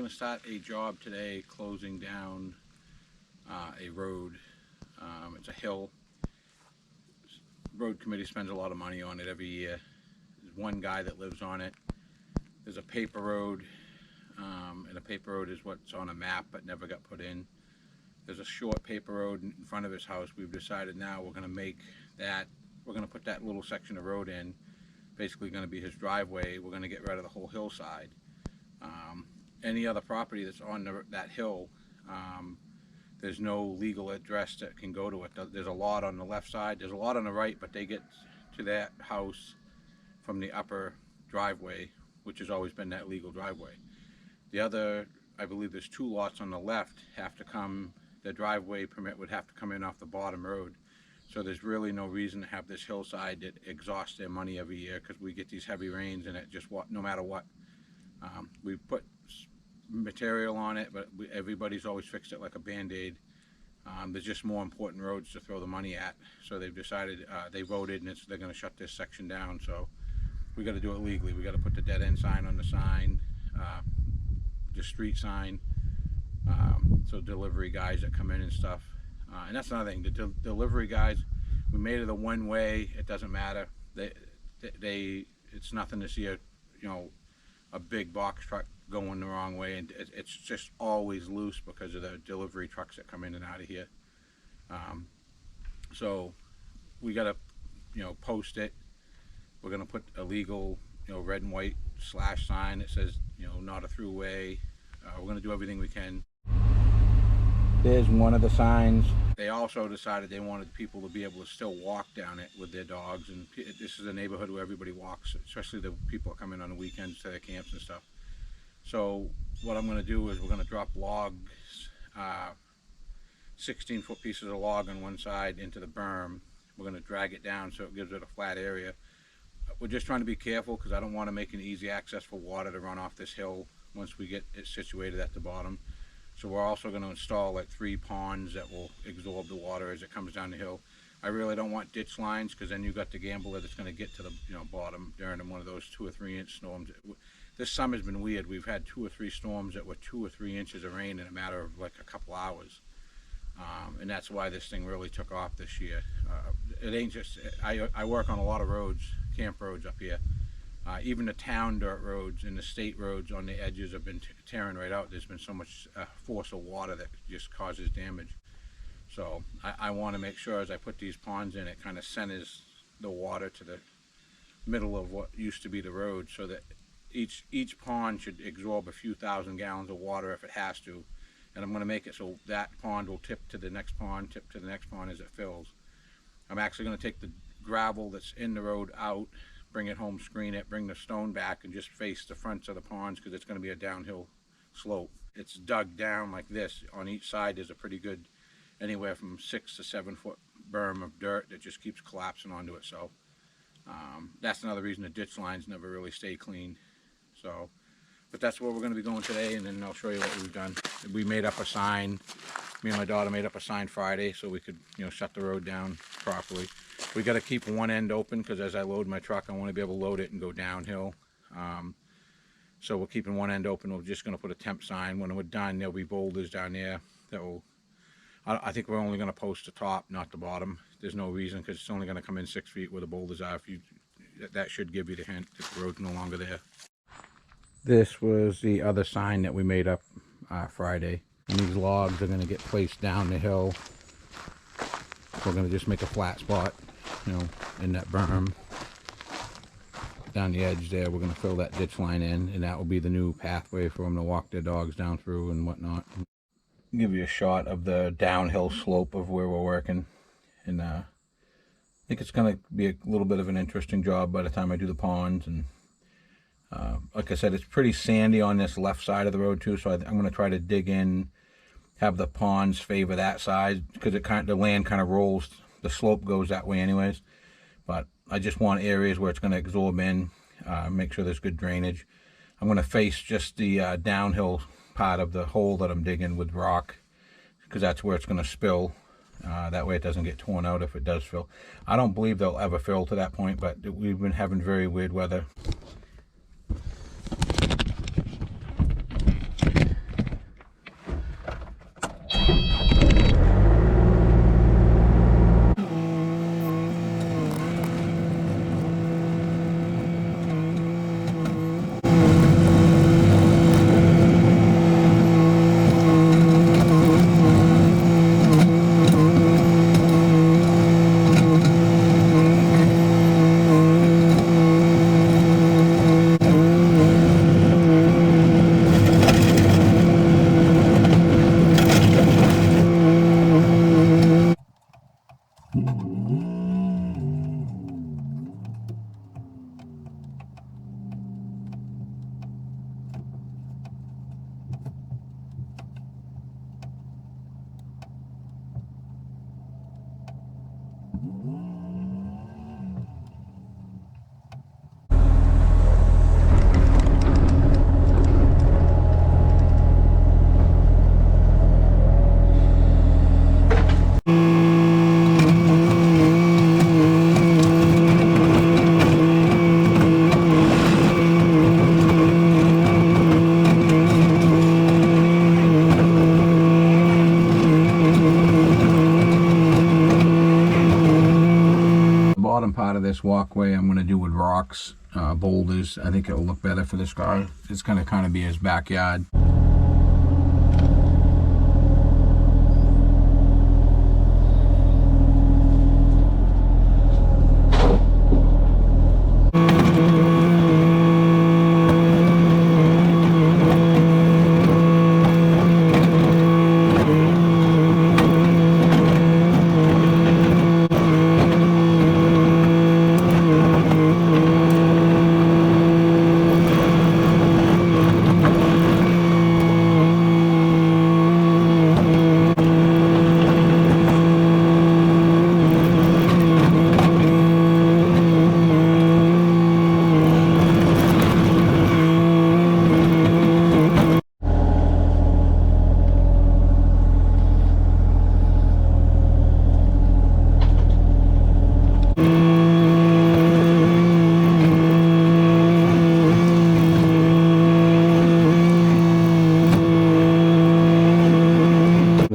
going to start a job today closing down a road. It's a hill. Road committee spends a lot of money on it every year. There's one guy that lives on it. There's a paper road, and a paper road is what's on a map but never got put in. There's a short paper road in front of his house. We've decided now we're going to make that, we're going to put that little section of road in, basically going to be his driveway. We're going to get rid of the whole hillside. Any other property that's on that hill, there's no legal address that can go to it. There's a lot on the left side, there's a lot on the right, but they get to that house from the upper driveway, which has always been that legal driveway. The other, I believe there's 2 lots on the left, have to come, the driveway permit would have to come in off the bottom road. So there's really no reason to have this hillside that exhausts their money every year, because we get these heavy rains and it just, no matter what. We put material on it, but everybody's always fixed it like a band-aid. There's just more important roads to throw the money at. So they've decided, they voted, and they're going to shut this section down. So we got to do it legally. We got to put the dead end sign on the sign, the street sign, so delivery guys that come in and stuff. And that's another thing. The delivery guys, we made it a one-way. It doesn't matter. It's nothing to see a big box truck going the wrong way, and it's just always loose because of the delivery trucks that come in and out of here. So we got to post it. We're going to put a legal red and white slash sign that says not a throughway. We're going to do everything we can. There's one of the signs. They also decided they wanted people to be able to still walk down it with their dogs, and this is a neighborhood where everybody walks, especially the people that come in on the weekends to their camps and stuff. So what I'm going to do is we're going to drop logs, 16-foot pieces of log on one side into the berm. We're going to drag it down so it gives it a flat area. We're just trying to be careful because I don't want to make an easy access for water to run off this hill once we get it situated at the bottom. So we're also going to install like 3 ponds that will absorb the water as it comes down the hill. I really don't want ditch lines, because then you've got the gamble that it's going to get to the bottom during one of those 2 or 3 inch storms. This summer's been weird. We've had 2 or 3 storms that were 2 or 3 inches of rain in a matter of like a couple hours. And that's why this thing really took off this year. It ain't just, I work on a lot of roads, camp roads up here. Even the town dirt roads and the state roads on the edges have been tearing right out. There's been so much force of water that just causes damage. So I want to make sure as I put these ponds in, it kind of centers the water to the middle of what used to be the road, so that each pond should absorb a few thousand gallons of water if it has to. And I'm going to make it so that pond will tip to the next pond, tip to the next pond as it fills. I'm actually going to take the gravel that's in the road out, bring it home, screen it, bring the stone back, and just face the fronts of the ponds, because it's going to be a downhill slope. It's dug down like this. On each side there's a pretty good, anywhere from 6 to 7 foot berm of dirt that just keeps collapsing onto it. So that's another reason the ditch lines never really stay clean. So, but that's where we're going to be going today, and then I'll show you what we've done. We made up a sign. Me and my daughter made up a sign Friday so we could shut the road down properly. We got to keep one end open, because as I load my truck, I want to be able to load it and go downhill. So we're keeping one end open. We're just going to put a temp sign. When we're done, there'll be boulders down there that will, I think we're only going to post the top, not the bottom. There's no reason, because it's only going to come in 6 feet where the boulders are. That should give you the hint that the road's no longer there. This was the other sign that we made up Friday. And these logs are going to get placed down the hill. We're going to just make a flat spot, in that berm. Down the edge there, we're going to fill that ditch line in, and that will be the new pathway for them to walk their dogs down through and whatnot. I'll give you a shot of the downhill slope of where we're working. And I think it's going to be a little bit of an interesting job by the time I do the ponds. And like I said, it's pretty sandy on this left side of the road too, so I'm going to try to dig in, have the ponds favor that side, because the land kind of rolls, the slope goes that way anyways. But I just want areas where it's going to absorb in, make sure there's good drainage. I'm going to face just the downhill part of the hole that I'm digging with rock, because that's where it's going to spill. That way it doesn't get torn out if it does fill. I don't believe they'll ever fill to that point, but we've been having very weird weather. Bottom part of this walkway I'm going to do with rocks, boulders. I think it will look better for this guy. It's going to kind of be his backyard.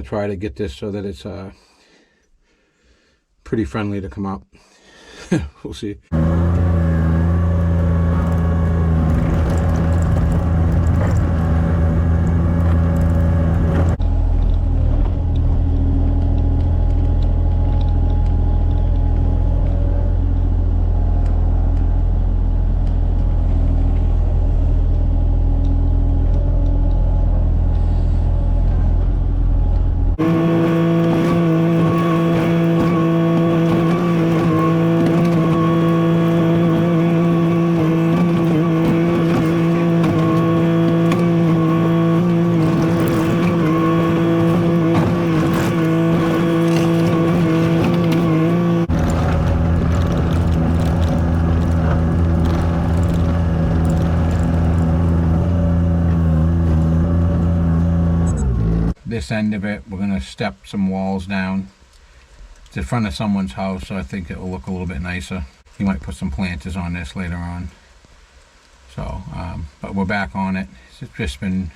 Try to get this so that it's pretty friendly to come up. We'll see. This end of it, we're going to step some walls down. It's in front of someone's house, so I think it will look a little bit nicer. He might put some planters on this later on. So, but we're back on it. It's just been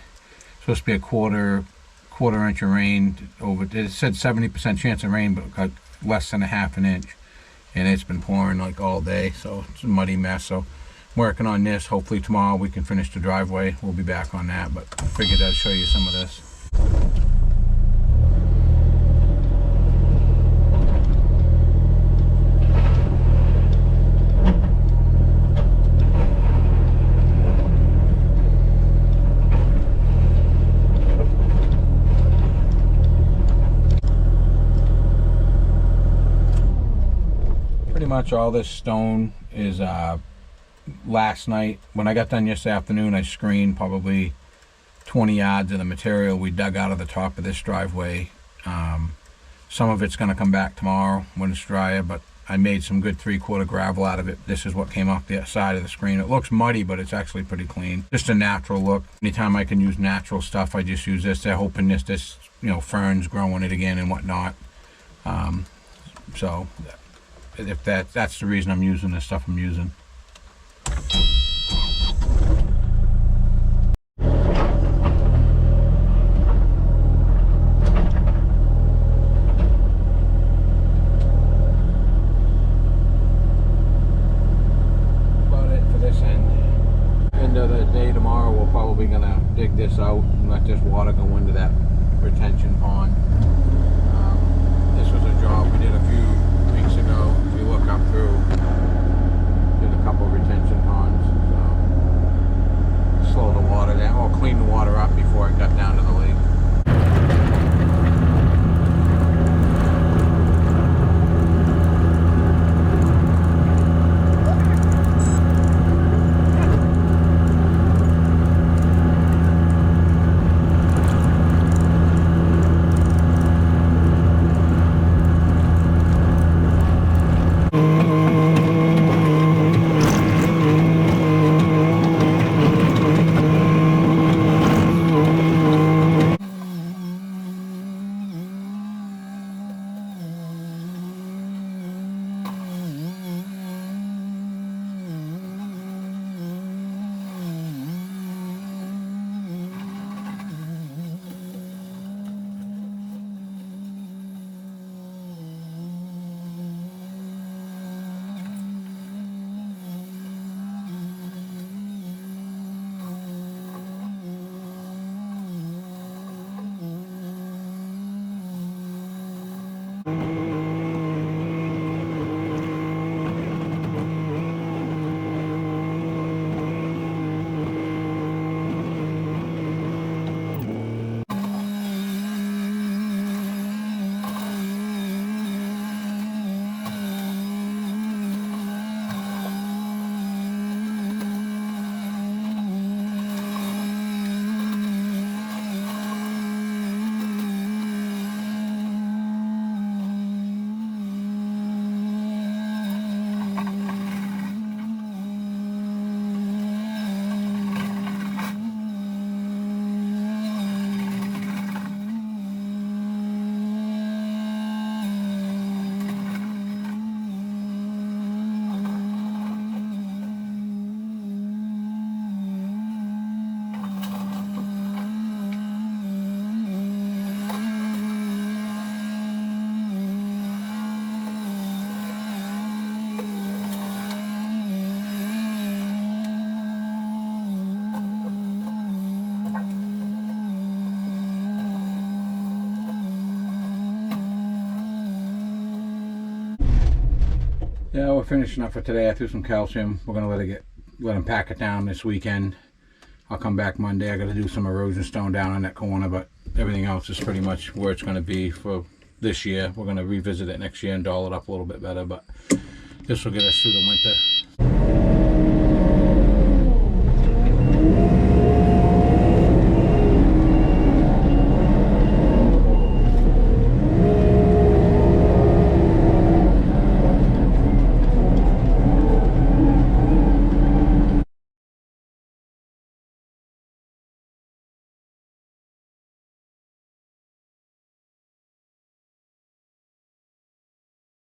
supposed to be a quarter inch of rain. It said 70% chance of rain, but got less than a half an inch. And it's been pouring like all day, so it's a muddy mess. So, working on this. Hopefully tomorrow we can finish the driveway. We'll be back on that, but I figured I'd show you some of this. Pretty much all this stone is last night. When I got done yesterday afternoon, I screened probably 20 yards of the material we dug out of the top of this driveway. Some of it's going to come back tomorrow when it's drier, but I made some good 3/4 gravel out of it. This is what came off the side of the screen. It looks muddy, but it's actually pretty clean. Just a natural look. Anytime I can use natural stuff, I just use this. They're hoping this ferns growing it again and whatnot. So if that's the reason I'm using this stuff I'm using. Dig this out and let this water go into that retention pond. This was a job we did a few weeks ago. If you look up through, did a couple of retention ponds. So slow the water down, or clean the water up before it got down to the lake. Yeah, we're finishing up for today. I threw some calcium. We're gonna let him pack it down this weekend. I'll come back Monday. I got to do some erosion stone down on that corner, but everything else is pretty much where it's going to be for this year. We're going to revisit it next year and doll it up a little bit better, but this will get us through the winter.